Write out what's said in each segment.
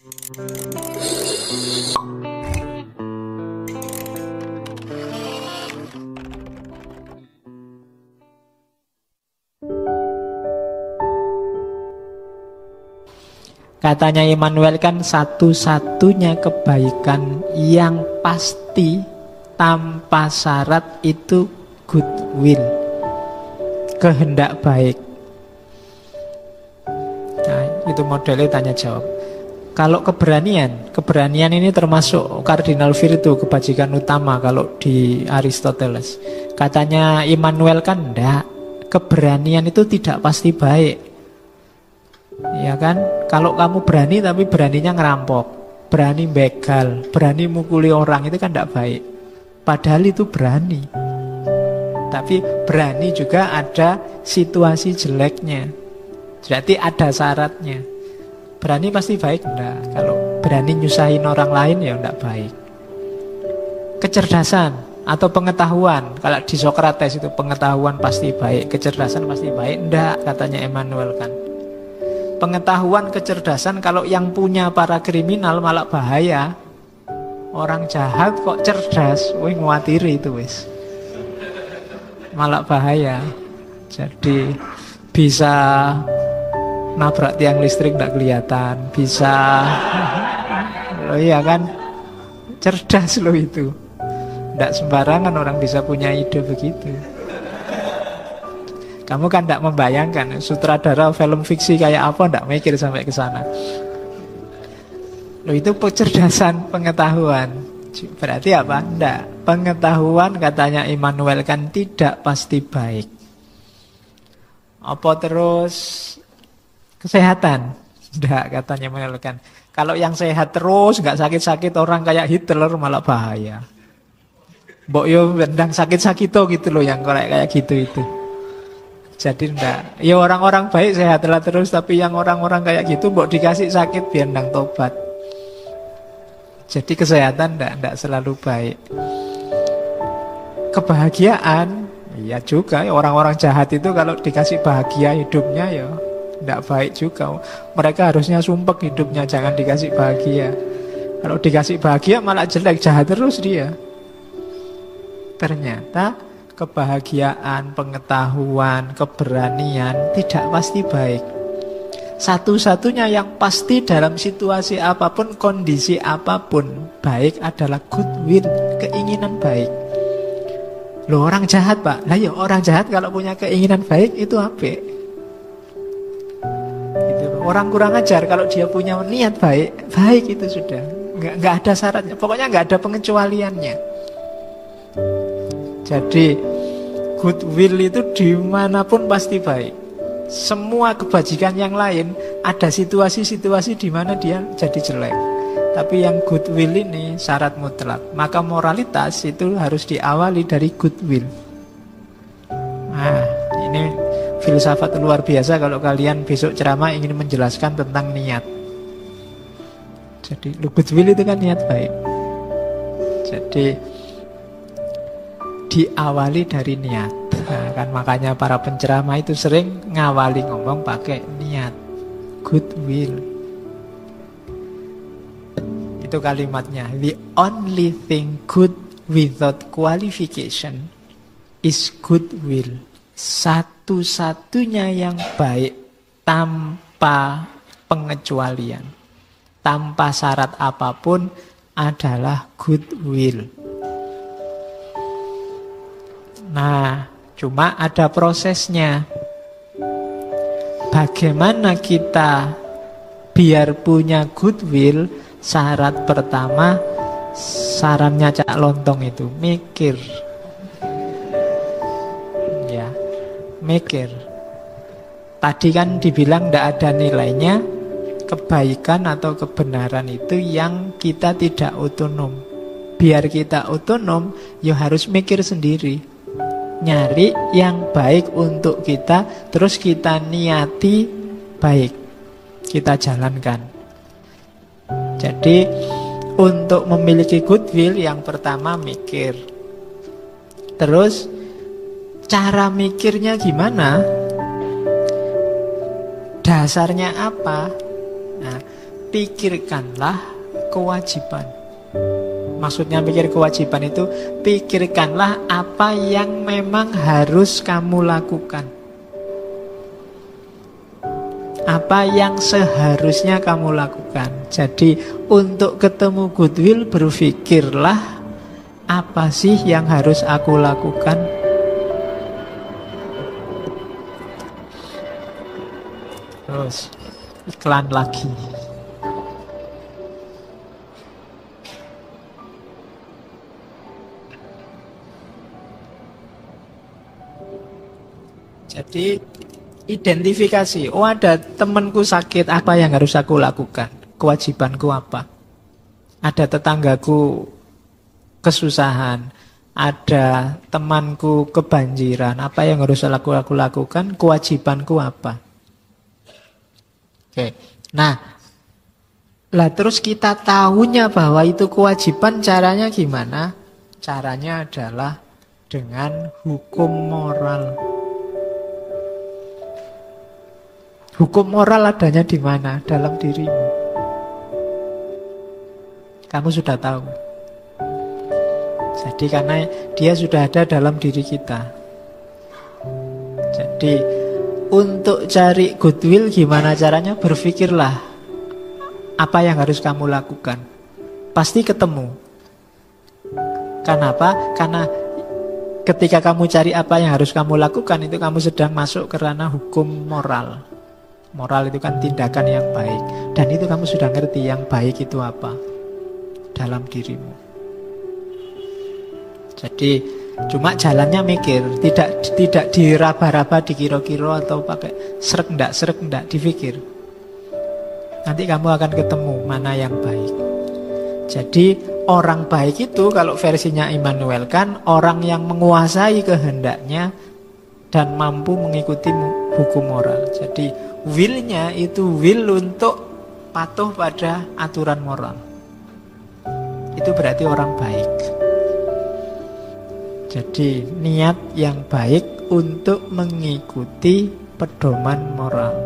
Katanya Immanuel kan satu-satunya kebaikan yang pasti tanpa syarat itu goodwill, kehendak baik. Nah, itu modelnya tanya jawab. Kalau keberanian ini termasuk cardinal virtue, kebajikan utama kalau di Aristoteles. Katanya Immanuel kan enggak, keberanian itu tidak pasti baik. Ya kan, kalau kamu berani tapi beraninya ngerampok, berani begal, berani mukuli orang, itu kan tidak baik. Padahal itu berani, tapi berani juga ada situasi jeleknya. Berarti ada syaratnya. Berani pasti baik? Enggak. Kalau berani nyusahin orang lain ya enggak baik. Kecerdasan atau pengetahuan, kalau di Socrates itu pengetahuan pasti baik, kecerdasan pasti baik? Enggak, katanya Immanuel kan. Pengetahuan, kecerdasan kalau yang punya para kriminal malah bahaya. Orang jahat kok cerdas, wih nguatiri itu wis. Malah bahaya. Jadi bisa nabrak tiang listrik tidak kelihatan, bisa loh iya kan, cerdas loh itu. Tidak sembarangan orang bisa punya ide begitu. Kamu kan tidak membayangkan sutradara film fiksi kayak apa, tidak mikir sampai ke sana. Loh itu kecerdasan, pengetahuan. Berarti apa? Tidak. Pengetahuan katanya Immanuel kan tidak pasti baik. Apa terus kesehatan? Tidak, katanya Immanuel kan. Kalau yang sehat terus, nggak sakit-sakit orang kayak Hitler malah bahaya. Mbok yo bendang sakit-sakit gitu loh yang kayak gitu itu. Jadi enggak. Ya orang-orang baik sehatlah terus, tapi yang orang-orang kayak gitu mbok dikasih sakit biar ndang tobat. Jadi kesehatan enggak selalu baik. Kebahagiaan, iya juga. Orang-orang jahat itu kalau dikasih bahagia hidupnya ya enggak baik juga. Mereka harusnya sumpek hidupnya, jangan dikasih bahagia. Kalau dikasih bahagia malah jelek, jahat terus dia. Ternyata kebahagiaan, pengetahuan, keberanian tidak pasti baik. Satu-satunya yang pasti dalam situasi apapun, kondisi apapun baik adalah goodwill, keinginan baik. Loh orang jahat pak, lah ya orang jahat kalau punya keinginan baik itu apik. Gitu. Orang kurang ajar kalau dia punya niat baik, baik itu sudah. Nggak ada syaratnya, pokoknya nggak ada pengecualiannya. Jadi goodwill itu dimanapun pasti baik. Semua kebajikan yang lain ada situasi-situasi di mana dia jadi jelek. Tapi yang goodwill ini syarat mutlak. Maka moralitas itu harus diawali dari goodwill. Nah, ini filsafat luar biasa kalau kalian besok ceramah ingin menjelaskan tentang niat. Jadi goodwill itu kan niat baik. Jadi diawali dari niat. Nah, kan makanya para penceramah itu sering ngawali ngomong pakai niat, goodwill. Itu kalimatnya. The only thing good without qualification is goodwill. Satu-satunya yang baik tanpa pengecualian, tanpa syarat apapun adalah goodwill. Nah, cuma ada prosesnya. Bagaimana kita biar punya goodwill? Syarat pertama, sarannya Cak Lontong itu mikir. Ya, mikir. Tadi kan dibilang tidak ada nilainya. Kebaikan atau kebenaran itu yang kita tidak otonom. Biar kita otonom, ya harus mikir sendiri. Nyari yang baik untuk kita, terus kita niati baik, kita jalankan. Jadi untuk memiliki goodwill yang pertama mikir. Terus cara mikirnya gimana? Dasarnya apa? Nah, pikirkanlah kewajiban. Maksudnya pikir kewajiban itu, pikirkanlah apa yang memang harus kamu lakukan. Apa yang seharusnya kamu lakukan. Jadi untuk ketemu goodwill, berpikirlah apa sih yang harus aku lakukan. Terus iklan lagi. Jadi identifikasi, oh ada temanku sakit, apa yang harus aku lakukan? Kewajibanku apa? Ada tetanggaku kesusahan, ada temanku kebanjiran, apa yang harus aku lakukan? Kewajibanku apa? Oke. Nah, lah terus kita tahunya bahwa itu kewajiban, caranya gimana? Caranya adalah dengan hukum moral. Hukum moral adanya di mana? Dalam dirimu. Kamu sudah tahu. Jadi karena dia sudah ada dalam diri kita. Jadi untuk cari goodwill gimana caranya? Berpikirlah apa yang harus kamu lakukan. Pasti ketemu. Kenapa? Karena ketika kamu cari apa yang harus kamu lakukan, itu kamu sedang masuk ke ranah hukum moral. Moral itu kan tindakan yang baik. Dan itu kamu sudah ngerti yang baik itu apa dalam dirimu. Jadi cuma jalannya mikir, tidak diraba-raba, dikira-kira atau pakai srek ndak dipikir. Nanti kamu akan ketemu mana yang baik. Jadi orang baik itu kalau versinya Immanuel Kant, orang yang menguasai kehendaknya dan mampu mengikuti hukum moral. Jadi will-nya itu will untuk patuh pada aturan moral. Itu berarti orang baik. Jadi niat yang baik untuk mengikuti pedoman moral.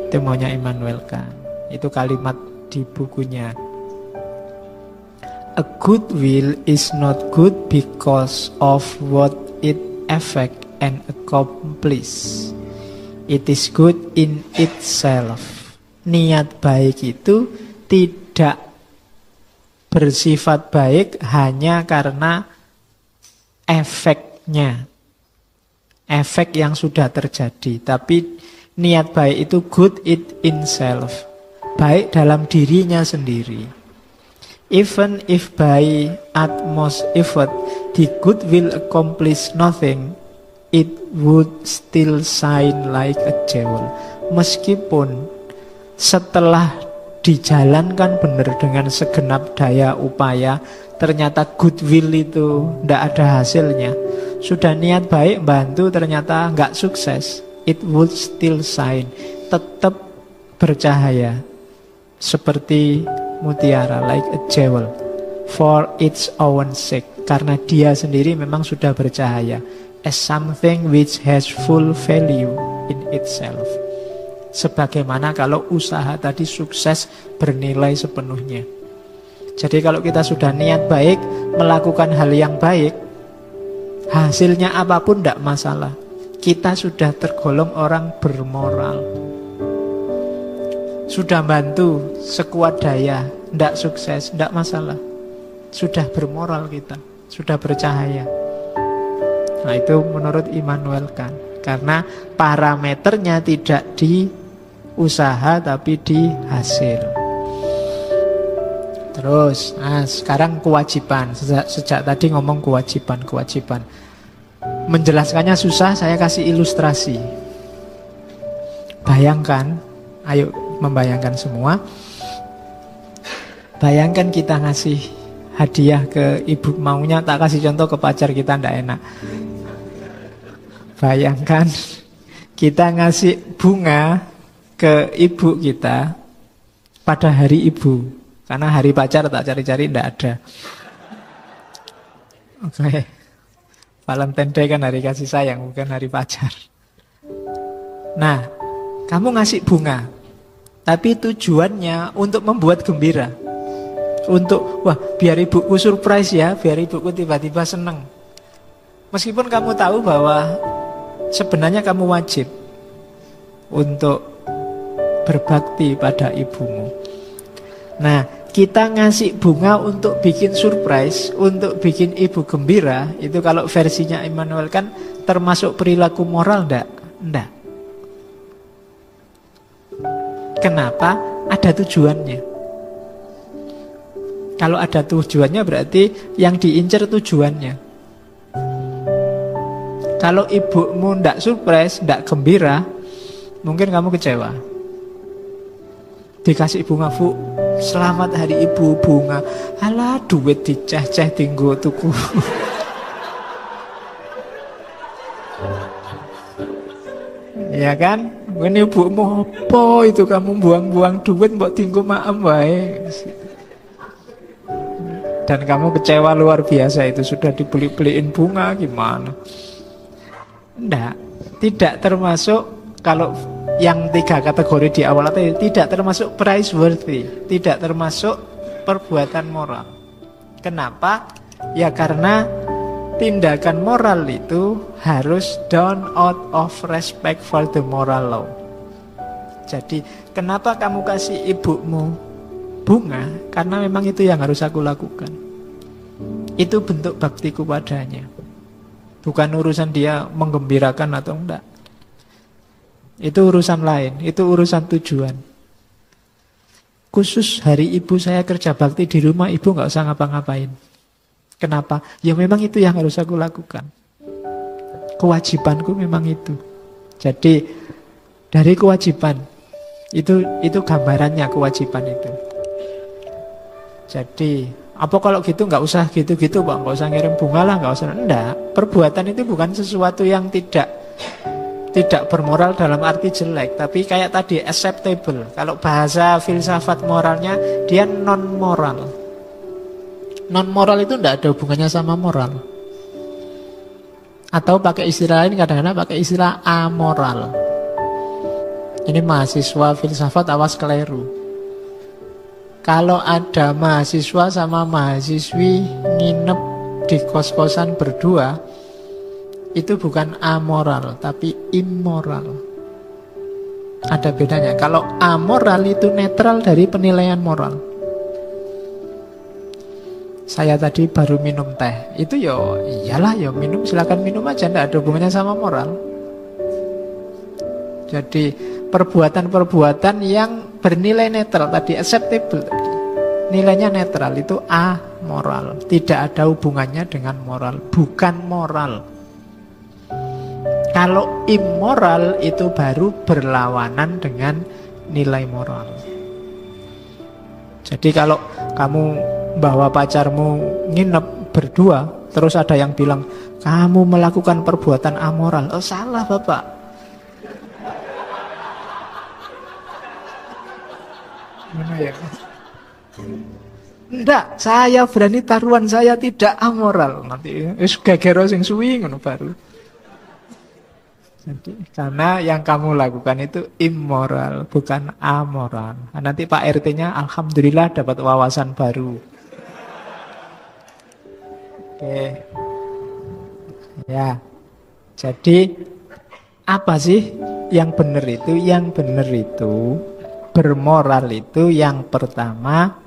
Itu maunya Immanuel Kant. Itu kalimat di bukunya. A good will is not good because of what it affect and accomplish. It is good in itself. Niat baik itu tidak bersifat baik hanya karena efeknya. Efek yang sudah terjadi. Tapi niat baik itu good in itself. Baik dalam dirinya sendiri. Even if by utmost effort the good will accomplish nothing, it would still shine like a jewel. Meskipun setelah dijalankan benar dengan segenap daya upaya, ternyata goodwill itu tidak ada hasilnya. Sudah niat baik bantu, ternyata nggak sukses, it would still shine, tetap bercahaya seperti mutiara, like a jewel, for its own sake, karena dia sendiri memang sudah bercahaya. As something which has full value in itself. Sebagaimana kalau usaha tadi sukses bernilai sepenuhnya. Jadi kalau kita sudah niat baik, melakukan hal yang baik, hasilnya apapun tidak masalah. Kita sudah tergolong orang bermoral. Sudah bantu sekuat daya, tidak sukses, tidak masalah. Sudah bermoral kita, sudah bercahaya. Nah itu menurut Immanuel Kant. Karena parameternya tidak di usaha tapi di hasil. Terus, nah sekarang kewajiban. Sejak tadi ngomong kewajiban. Menjelaskannya susah, saya kasih ilustrasi. Bayangkan, ayo membayangkan semua. Bayangkan kita ngasih hadiah ke ibu, maunya tak kasih contoh ke pacar kita, ndak enak. Bayangkan kita ngasih bunga ke ibu kita pada hari ibu. Karena hari pacar tak cari-cari ndak ada. Oke. Valentine Day kan hari kasih sayang, bukan hari pacar. Nah, kamu ngasih bunga. Tapi tujuannya untuk membuat gembira. Untuk, wah biar ibuku surprise ya, biar ibuku tiba-tiba seneng. Meskipun kamu tahu bahwa sebenarnya kamu wajib untuk berbakti pada ibumu. Nah, kita ngasih bunga untuk bikin surprise, untuk bikin ibu gembira, itu kalau versinya Immanuel kan termasuk perilaku moral enggak? Enggak. Kenapa? Ada tujuannya. Kalau ada tujuannya berarti yang diincar tujuannya. Kalau ibumu ndak surprise, ndak gembira, mungkin kamu kecewa. Dikasih bunga, Bu, selamat hari ibu, bunga. Alah, duit diceh-ceh tinggo tuku. Ya kan? Mungkin ibumu apa itu kamu buang-buang duit mbok tinggo maem wae. Dan kamu kecewa luar biasa, itu sudah dibeli-beliin bunga gimana? Tidak termasuk, kalau yang 3 kategori di awal tadi, tidak termasuk praiseworthy, tidak termasuk perbuatan moral. Kenapa? Ya karena tindakan moral itu harus done out of respect for the moral law. Jadi kenapa kamu kasih ibumu bunga? Karena memang itu yang harus aku lakukan. Itu bentuk baktiku padanya. Bukan urusan dia menggembirakan atau enggak. Itu urusan lain, itu urusan tujuan. Khusus hari ibu saya kerja bakti di rumah, ibu gak usah ngapa-ngapain. Kenapa? Ya memang itu yang harus aku lakukan. Kewajibanku memang itu. Jadi dari kewajiban, itu gambarannya kewajiban itu. Jadi apa kalau gitu nggak usah gitu-gitu Pak, nggak usah ngirim bunga lah, nggak usah. Enggak, perbuatan itu bukan sesuatu yang tidak bermoral dalam arti jelek, tapi kayak tadi acceptable. Kalau bahasa filsafat moralnya dia non moral. Non moral itu enggak ada hubungannya sama moral. Atau pakai istilah lain kadang-kadang pakai istilah amoral. Ini mahasiswa filsafat awas keliru. Kalau ada mahasiswa sama mahasiswi nginep di kos-kosan berdua, itu bukan amoral, tapi immoral. Ada bedanya. Kalau amoral itu netral dari penilaian moral. Saya tadi baru minum teh, itu yo iyalah yo minum, silakan minum aja, tidak ada hubungannya sama moral. Jadi perbuatan-perbuatan yang bernilai netral tadi, acceptable tadi, nilainya netral, itu amoral, tidak ada hubungannya dengan moral, bukan moral. Kalau immoral itu baru berlawanan dengan nilai moral. Jadi kalau kamu bawa pacarmu nginep berdua, terus ada yang bilang kamu melakukan perbuatan amoral, oh salah Bapak. Mana ya? Enggak, saya berani taruhan saya tidak amoral. Nanti gegero sing suwi ngono baru. Jadi, karena yang kamu lakukan itu immoral, bukan amoral. Nah, nanti Pak RT-nya alhamdulillah dapat wawasan baru. Oke. Ya. Jadi apa sih yang benar itu? Yang benar itu, bermoral itu yang pertama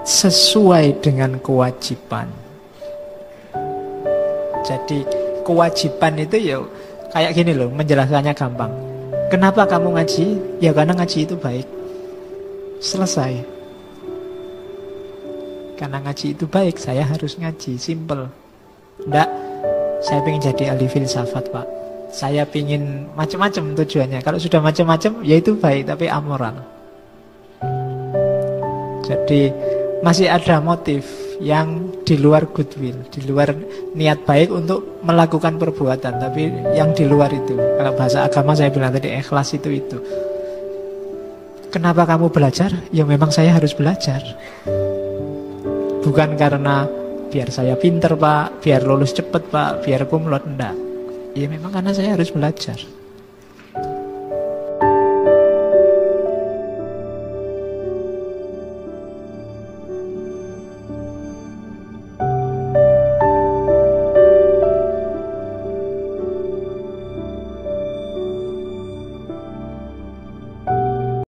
sesuai dengan kewajiban. Jadi kewajiban itu ya kayak gini loh, menjelaskannya gampang. Kenapa kamu ngaji? Ya karena ngaji itu baik. Selesai. Karena ngaji itu baik, saya harus ngaji, simple. Enggak, saya pengen jadi ahli filsafat Pak. Saya pengen macam-macam tujuannya. Kalau sudah macam-macam, ya itu baik, tapi amoral. Jadi masih ada motif yang di luar goodwill, di luar niat baik untuk melakukan perbuatan, tapi yang di luar itu. Kalau bahasa agama saya bilang tadi ikhlas itu. Kenapa kamu belajar? Ya memang saya harus belajar. Bukan karena biar saya pinter Pak, biar lulus cepet Pak, biar kumlot, enggak. Ya memang karena saya harus belajar.